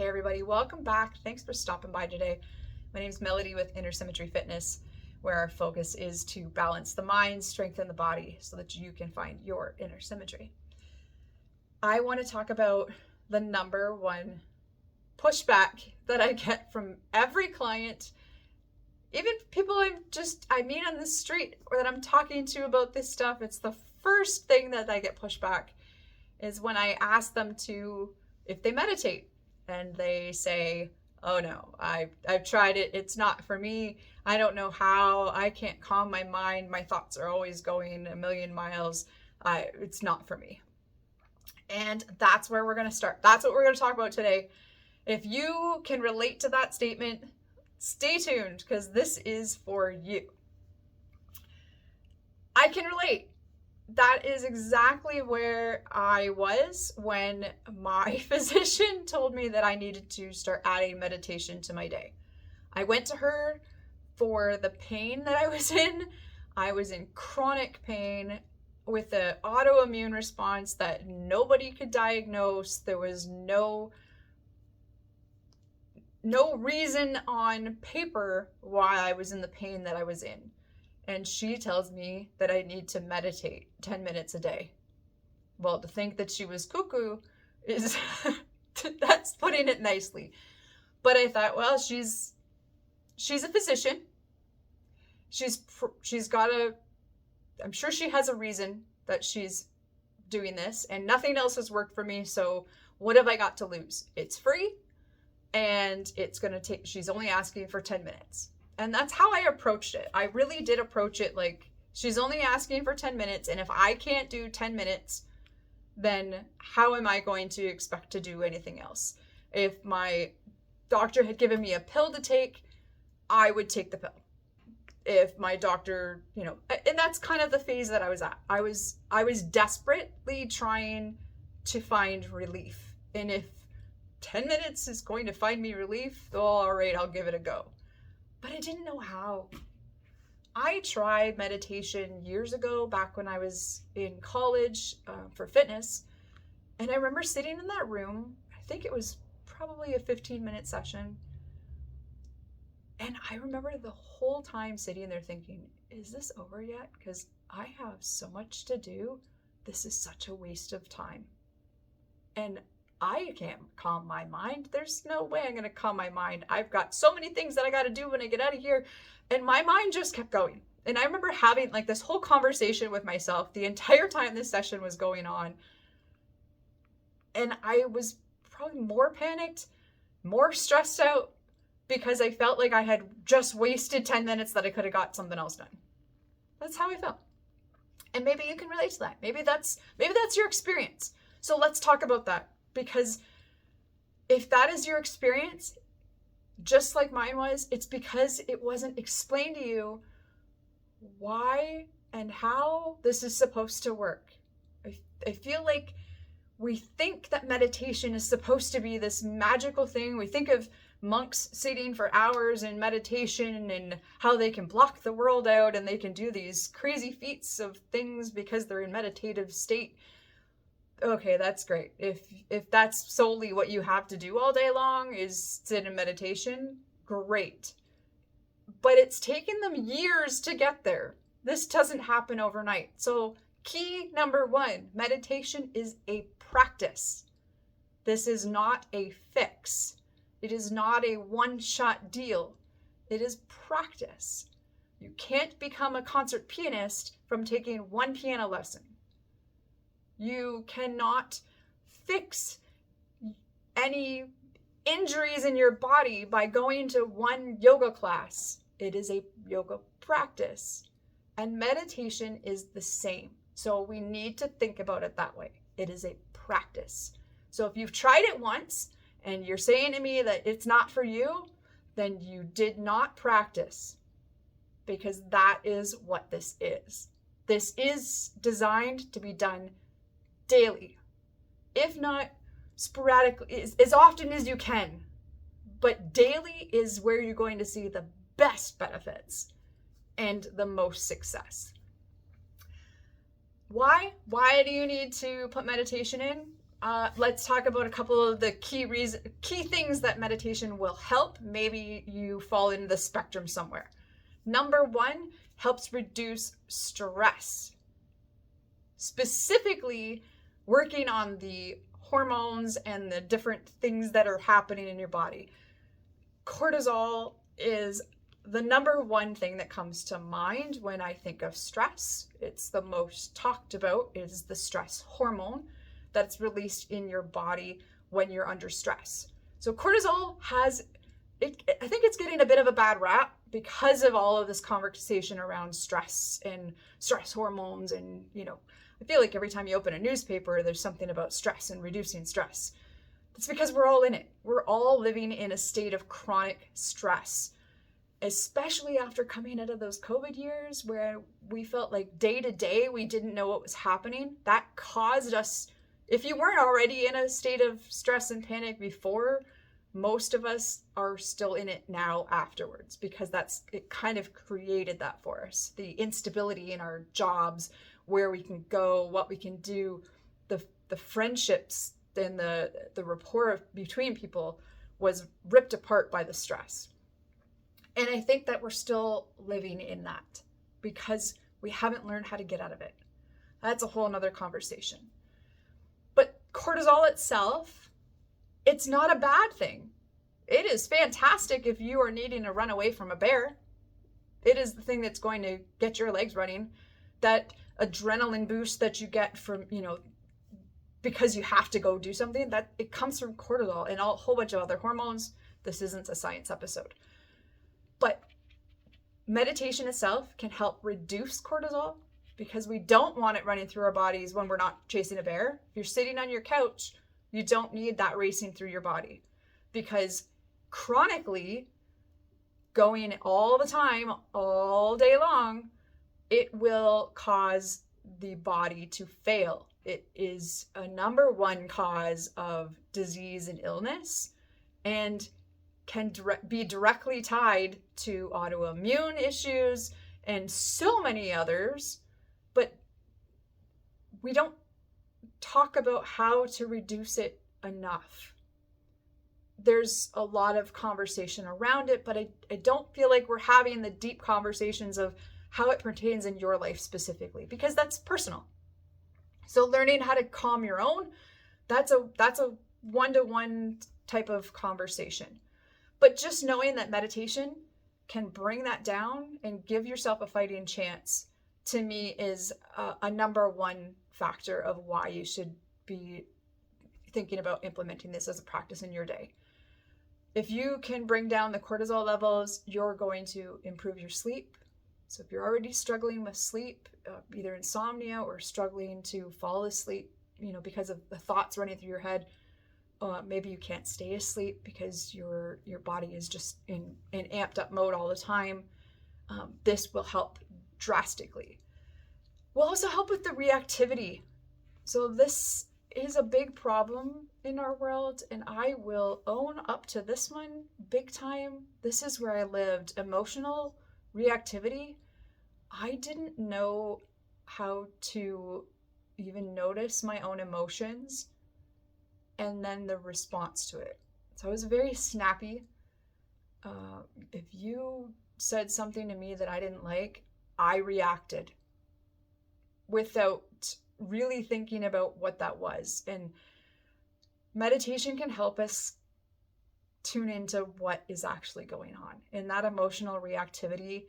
Hey everybody, welcome back. Thanks for stopping by today. My name is Melody with Symmetry Fitness, where our focus is to balance the mind, strengthen the body, so that you can find your inner symmetry. I want to talk about the number one pushback that I get from every client, even people I meet on the street or that I'm talking to about this stuff. It's the first thing that I get pushback is when I ask them if they meditate. And they say, oh no, I've tried it. It's not for me. I don't know how. I can't calm my mind. My thoughts are always going a million miles. It's not for me. And that's where we're going to start. That's what we're going to talk about today. If you can relate to that statement, stay tuned because this is for you. I can relate. That is exactly where I was when my physician told me that I needed to start adding meditation to my day. I went to her for the pain that I was in. I was in chronic pain with an autoimmune response that nobody could diagnose. There was no reason on paper why I was in the pain that I was in. And she tells me that I need to meditate 10 minutes a day. Well, to think that she was cuckoo is, that's putting it nicely. But I thought, well, she's a physician. I'm sure she has a reason that she's doing this, and nothing else has worked for me. So what have I got to lose? It's free, and she's only asking for 10 minutes. And that's how I approached it. I really did approach it like she's only asking for 10 minutes. And if I can't do 10 minutes, then how am I going to expect to do anything else? If my doctor had given me a pill to take, I would take the pill. If my doctor, and that's kind of the phase that I was at. I was desperately trying to find relief. And if 10 minutes is going to find me relief, all right, I'll give it a go. But I didn't know how. I tried meditation years ago, back when I was in college for fitness. And I remember sitting in that room. I think it was probably a 15-minute session. And I remember the whole time sitting there thinking, is this over yet? Because I have so much to do. This is such a waste of time. And I can't calm my mind. There's no way I'm going to calm my mind. I've got so many things that I got to do when I get out of here. And my mind just kept going. And I remember having like this whole conversation with myself the entire time this session was going on. And I was probably more panicked, more stressed out because I felt like I had just wasted 10 minutes that I could have got something else done. That's how I felt. And maybe you can relate to that. Maybe that's your experience. So let's talk about that. Because if that is your experience, just like mine was, it's because it wasn't explained to you why and how this is supposed to work. I feel like we think that meditation is supposed to be this magical thing. We think of monks sitting for hours in meditation and how they can block the world out and they can do these crazy feats of things because they're in meditative state. Okay, that's great. If that's solely what you have to do all day long is sit in meditation, great. But it's taken them years to get there. This doesn't happen overnight. So key number one, meditation is a practice. This is not a fix. It is not a one-shot deal. It is practice. You can't become a concert pianist from taking one piano lesson. You cannot fix any injuries in your body by going to one yoga class. It is a yoga practice. And meditation is the same. So we need to think about it that way. It is a practice. So if you've tried it once and you're saying to me that it's not for you, then you did not practice. Because that is what this is. This is designed to be done daily, if not sporadically, as often as you can. But daily is where you're going to see the best benefits and the most success. Why do you need to put meditation in? let's talk about a couple of the key things that meditation will help. Maybe you fall into the spectrum somewhere. Number one, helps reduce stress. Specifically, working on the hormones and the different things that are happening in your body. Cortisol is the number one thing that comes to mind when I think of stress. It's the most talked about, is the stress hormone that's released in your body when you're under stress. So cortisol I think it's getting a bit of a bad rap because of all of this conversation around stress and stress hormones. And, I feel like every time you open a newspaper, there's something about stress and reducing stress. It's because we're all in it. We're all living in a state of chronic stress, especially after coming out of those COVID years where we felt like day to day, we didn't know what was happening. That caused us, if you weren't already in a state of stress and panic before, most of us are still in it now afterwards, because it kind of created that for us. The instability in our jobs, where we can go, what we can do, the friendships and the rapport between people was ripped apart by the stress. And I think that we're still living in that because we haven't learned how to get out of it. That's a whole nother conversation. But cortisol itself, it's not a bad thing. It is fantastic if you are needing to run away from a bear. It is the thing that's going to get your legs running. That adrenaline boost that you get from, because you have to go do something, that it comes from cortisol and a whole bunch of other hormones. This isn't a science episode. But meditation itself can help reduce cortisol because we don't want it running through our bodies when we're not chasing a bear. If you're sitting on your couch, you don't need that racing through your body, because chronically going all the time, all day long, it will cause the body to fail. It is a number one cause of disease and illness, and can be directly tied to autoimmune issues and so many others. But we don't talk about how to reduce it enough. There's a lot of conversation around it, but I don't feel like we're having the deep conversations of how it pertains in your life specifically, because that's personal. So learning how to calm your own, that's a one-to-one type of conversation. But just knowing that meditation can bring that down and give yourself a fighting chance, to me, is a number one factor of why you should be thinking about implementing this as a practice in your day. If you can bring down the cortisol levels, you're going to improve your sleep. So if you're already struggling with sleep, either insomnia or struggling to fall asleep, because of the thoughts running through your head, maybe you can't stay asleep because your body is just in amped up mode all the time. This will help drastically. Will also help with the reactivity. So this is a big problem in our world, and I will own up to this one big time. This is where I lived. Emotional reactivity. I didn't know how to even notice my own emotions and then the response to it. So I was very snappy. If you said something to me that I didn't like, I reacted without really thinking about what that was. And meditation can help us tune into what is actually going on. And that emotional reactivity,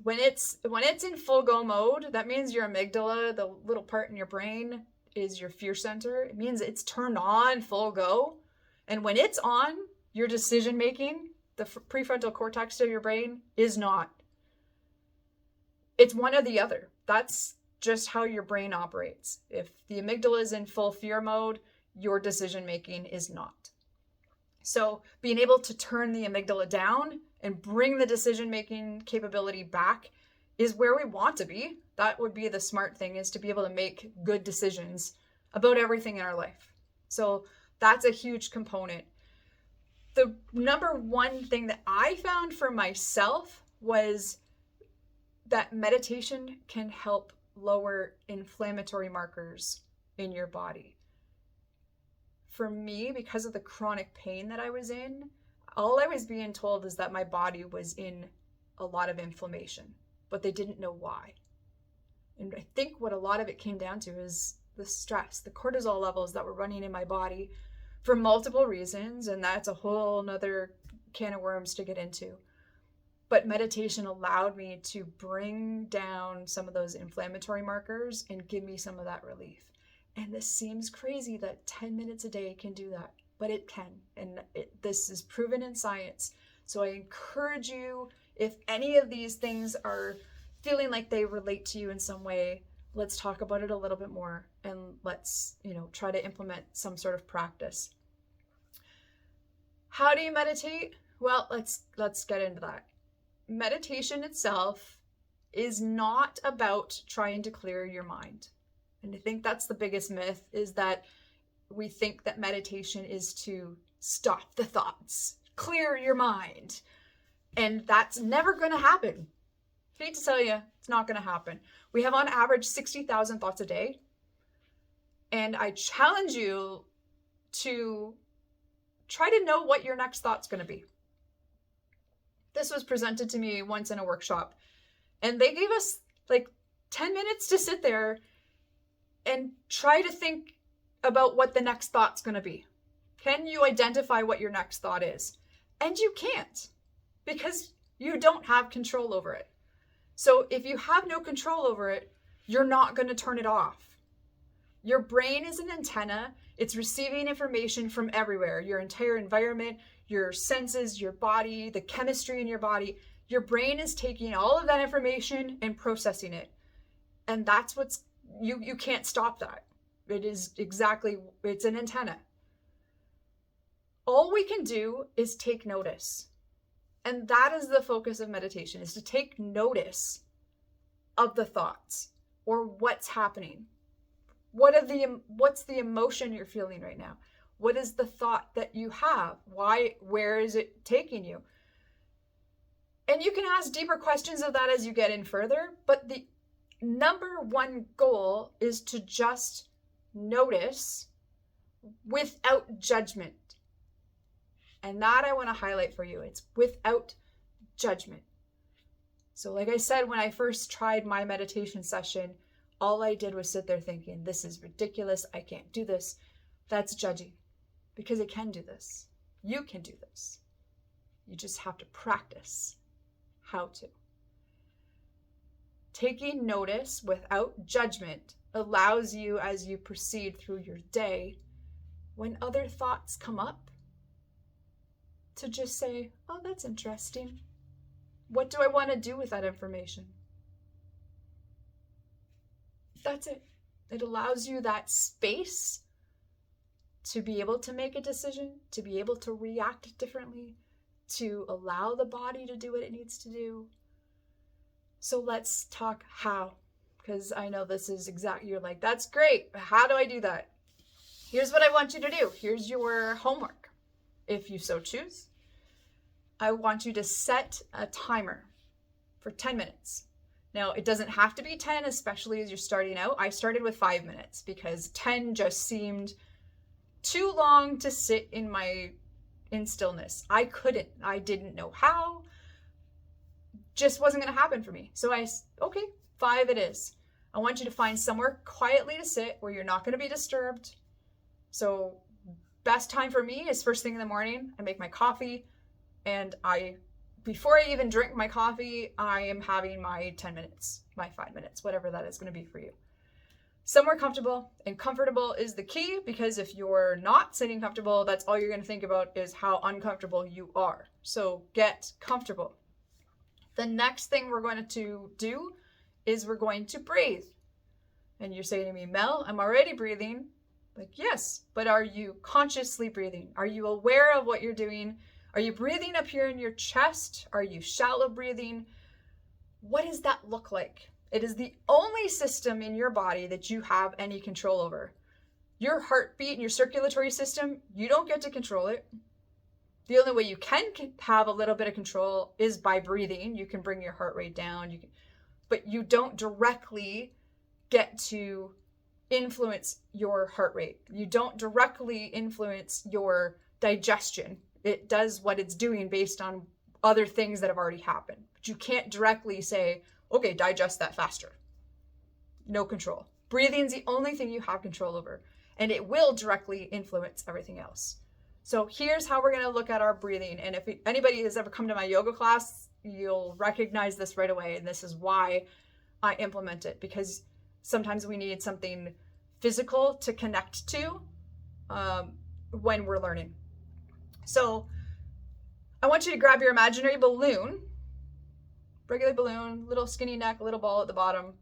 when it's in full go mode, that means your amygdala, the little part in your brain, is your fear center. It means it's turned on full go. And when it's on, your decision making, the prefrontal cortex of your brain, is not. It's one or the other. That's just how your brain operates. If the amygdala is in full fear mode, your decision making is not. So being able to turn the amygdala down and bring the decision making capability back is where we want to be. That would be the smart thing, is to be able to make good decisions about everything in our life. So that's a huge component. The number one thing that I found for myself was that meditation can help lower inflammatory markers in your body. for me, because of the chronic pain that I was in, all I was being told is that my body was in a lot of inflammation, but they didn't know why. And I think what a lot of it came down to is the stress, the cortisol levels that were running in my body for multiple reasons. And that's a whole nother can of worms to get into. But meditation allowed me to bring down some of those inflammatory markers and give me some of that relief. And this seems crazy that 10 minutes a day can do that, but it can. And this is proven in science. So I encourage you, if any of these things are feeling like they relate to you in some way, let's talk about it a little bit more, and let's, try to implement some sort of practice. How do you meditate? Well, let's get into that. Meditation itself is not about trying to clear your mind. And I think that's the biggest myth, is that we think that meditation is to stop the thoughts, clear your mind. And that's never going to happen. Hate to tell you, it's not going to happen. We have on average 60,000 thoughts a day. And I challenge you to try to know what your next thought's going to be. This was presented to me once in a workshop, and they gave us like 10 minutes to sit there and try to think about what the next thought's going to be. Can you identify what your next thought is? And you can't, because you don't have control over it. So if you have no control over it, you're not going to turn it off. Your brain is an antenna. It's receiving information from everywhere, your entire environment, your senses, your body, the chemistry in your body. Your brain is taking all of that information and processing it. And that's you can't stop that. It's an antenna. All we can do is take notice. And that is the focus of meditation, is to take notice of the thoughts or what's happening. What's the emotion you're feeling right now? What is the thought that you have? Where is it taking you? And you can ask deeper questions of that as you get in further, but the number one goal is to just notice without judgment. And that I want to highlight for you. It's without judgment. So like I said, when I first tried my meditation session, all I did was sit there thinking, this is ridiculous. I can't do this. That's judging, because I can do this. You can do this. You just have to practice how to. Taking notice without judgment allows you, as you proceed through your day, when other thoughts come up, to just say, oh, that's interesting. What do I want to do with that information? That's it. It allows you that space to be able to make a decision, to be able to react differently, to allow the body to do what it needs to do. So let's talk how, because I know this is you're like, that's great. How do I do that? Here's what I want you to do. Here's your homework. If you so choose, I want you to set a timer for 10 minutes. Now, it doesn't have to be 10, especially as you're starting out. I started with 5 minutes because 10 just seemed too long to sit in stillness. I didn't know how. Just wasn't going to happen for me. So okay, 5 it is. I want you to find somewhere quietly to sit where you're not going to be disturbed. So best time for me is first thing in the morning. I make my coffee, and before I even drink my coffee, I am having my 10 minutes, my 5 minutes, whatever that is going to be for you. Somewhere comfortable, and comfortable is the key, because if you're not sitting comfortable, that's all you're going to think about is how uncomfortable you are. So get comfortable. The next thing we're going to do is we're going to breathe. And you're saying to me, Mel, I'm already breathing. Like, yes, but are you consciously breathing? Are you aware of what you're doing? Are you breathing up here in your chest? Are you shallow breathing? What does that look like? It is the only system in your body that you have any control over. Your heartbeat and your circulatory system, you don't get to control it. The only way you can have a little bit of control is by breathing. You can bring your heart rate down, but you don't directly get to influence your heart rate. You don't directly influence your digestion. It does what it's doing based on other things that have already happened. But you can't directly say, okay, digest that faster. No control. Breathing's the only thing you have control over, and it will directly influence everything else. So here's how we're going to look at our breathing. And if anybody has ever come to my yoga class, you'll recognize this right away. And this is why I implement it, because sometimes we need something physical to connect to when we're learning. So I want you to grab your imaginary balloon, regular balloon, little skinny neck, little ball at the bottom.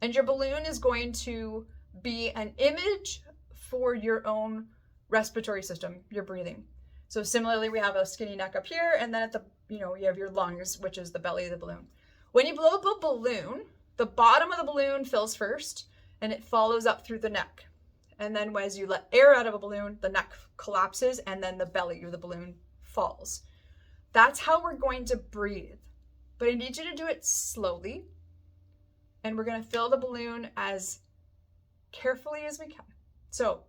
And your balloon is going to be an image for your own respiratory system, your breathing. So similarly, we have a skinny neck up here, and then at the, you have your lungs, which is the belly of the balloon. When you blow up a balloon, the bottom of the balloon fills first, and it follows up through the neck. And then as you let air out of a balloon, the neck collapses, and then the belly of the balloon falls. That's how we're going to breathe. But I need you to do it slowly. And we're going to fill the balloon as carefully as we can. So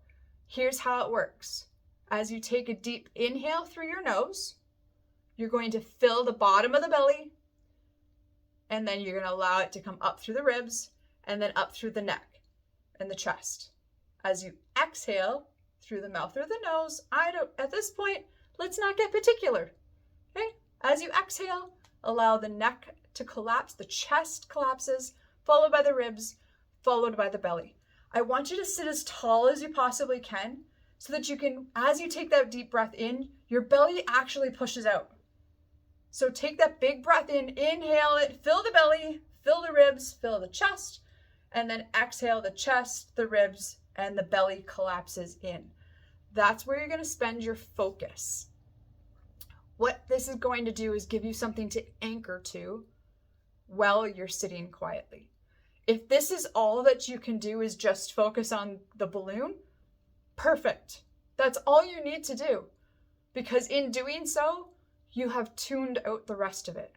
here's how it works. As you take a deep inhale through your nose, you're going to fill the bottom of the belly, and then you're going to allow it to come up through the ribs and then up through the neck and the chest. As you exhale through the mouth or the nose, at this point, let's not get particular. Okay? As you exhale, allow the neck to collapse, the chest collapses, followed by the ribs, followed by the belly. I want you to sit as tall as you possibly can so that you can, as you take that deep breath in, your belly actually pushes out. So take that big breath in, inhale it, fill the belly, fill the ribs, fill the chest, and then exhale the chest, the ribs, and the belly collapses in. That's where you're going to spend your focus. What this is going to do is give you something to anchor to while you're sitting quietly. If this is all that you can do is just focus on the balloon, perfect. That's all you need to do. Because in doing so, you have tuned out the rest of it.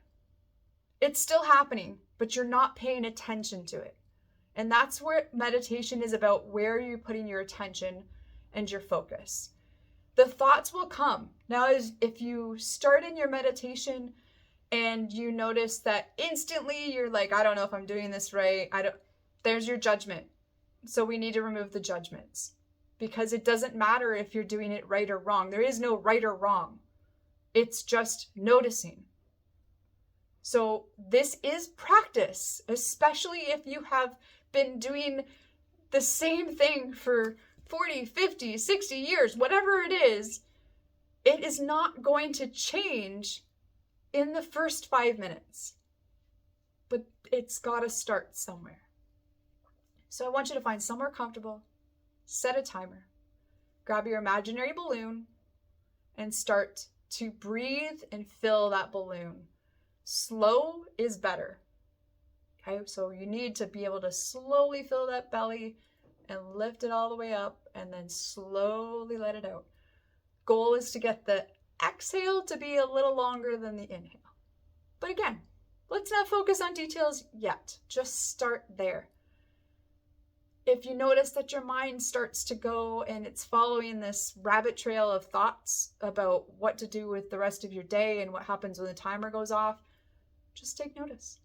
It's still happening, but you're not paying attention to it. And that's where meditation is about, where you're putting your attention and your focus. The thoughts will come. Now, if you start in your meditation and you notice that instantly you're like, I don't know if I'm doing this right. There's your judgment. So we need to remove the judgments, because it doesn't matter if you're doing it right or wrong. There is no right or wrong. It's just noticing. So this is practice, especially if you have been doing the same thing for 40, 50, 60 years, whatever it is not going to change in the first 5 minutes, but it's got to start somewhere. So I want you to find somewhere comfortable, set a timer, grab your imaginary balloon, and start to breathe and fill that balloon. Slow is better. Okay, so you need to be able to slowly fill that belly and lift it all the way up, and then slowly let it out. Goal is to get the exhale to be a little longer than the inhale. But again, let's not focus on details yet. Just start there. If you notice that your mind starts to go and it's following this rabbit trail of thoughts about what to do with the rest of your day and what happens when the timer goes off, just take notice.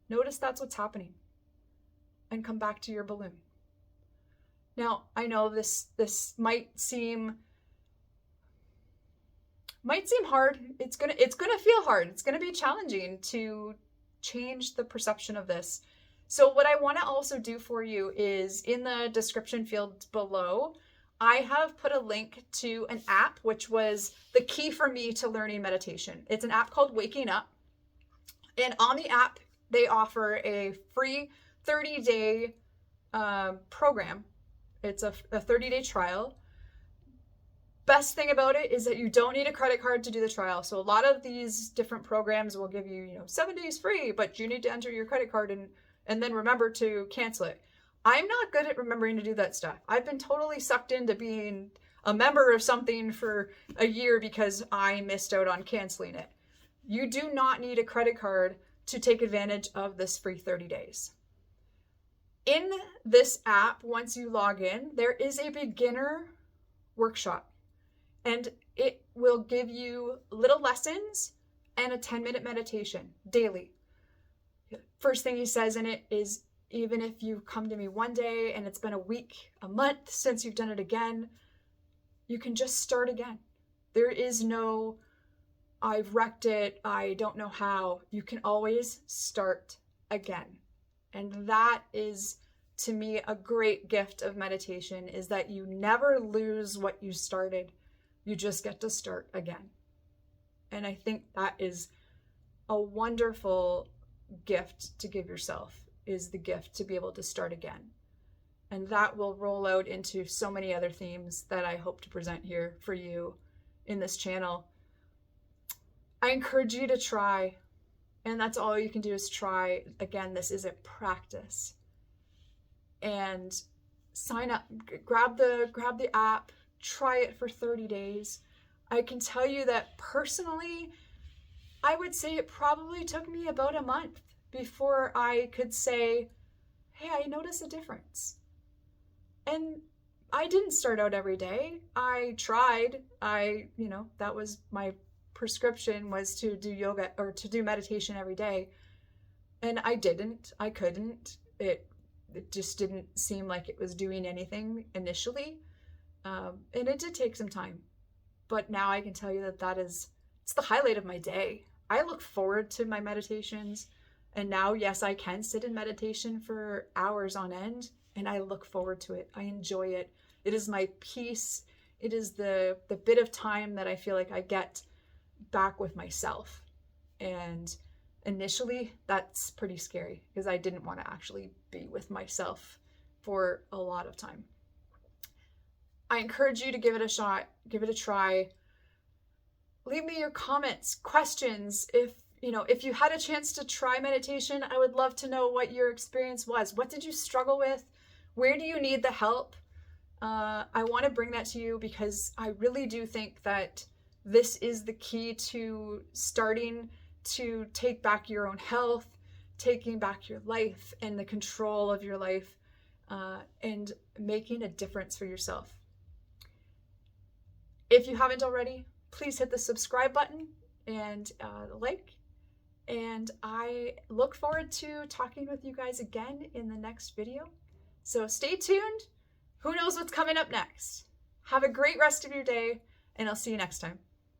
Notice that's what's happening, and come back to your balloon. Now, I know this might seem hard. It's gonna feel hard. It's gonna be challenging to change the perception of this. So what I want to also do for you is, in the description field below, I have put a link to an app, which was the key for me to learning meditation. It's an app called Waking Up. And on the app, they offer a free 30-day program. It's a 30-day trial. Best thing about it is that you don't need a credit card to do the trial. So a lot of these different programs will give you, 7 days free, but you need to enter your credit card and then remember to cancel it. I'm not good at remembering to do that stuff. I've been totally sucked into being a member of something for a year because I missed out on canceling it. You do not need a credit card to take advantage of this free 30 days. In this app, once you log in, there is a beginner workshop, and it will give you little lessons and a 10-minute meditation daily. First thing he says in it is, even if you come to me one day and it's been a week, a month since you've done it again, you can just start again. There is no, I've wrecked it, I don't know how. You can always start again. And that is, to me, a great gift of meditation, is that you never lose what you started. You just get to start again. And I think that is a wonderful gift to give yourself, is the gift to be able to start again. And that will roll out into so many other themes that I hope to present here for you in this channel. I encourage you to try, and that's all you can do is try. Again, this is a practice. And sign up, grab the app, try it for 30 days. I can tell you that personally, I would say it probably took me about a month before I could say, hey, I notice a difference. And I didn't start out every day. I tried. That was my prescription, was to do yoga or to do meditation every day. And I couldn't. It just didn't seem like it was doing anything initially. And it did take some time. But now I can tell you that it's the highlight of my day. I look forward to my meditations. And now, yes, I can sit in meditation for hours on end, and I look forward to it. I enjoy it. It is my peace. It is the bit of time that I feel like I get back with myself. And initially, that's pretty scary, because I didn't want to actually be with myself for a lot of time. I encourage you to give it a shot, give it a try. Leave me your comments, questions. If you had a chance to try meditation, I would love to know what your experience was. What did you struggle with? Where do you need the help? I want to bring that to you, because I really do think that this is the key to starting to take back your own health, taking back your life and the control of your life, and making a difference for yourself. If you haven't already, please hit the subscribe button and like. And I look forward to talking with you guys again in the next video. So stay tuned. Who knows what's coming up next? Have a great rest of your day, and I'll see you next time.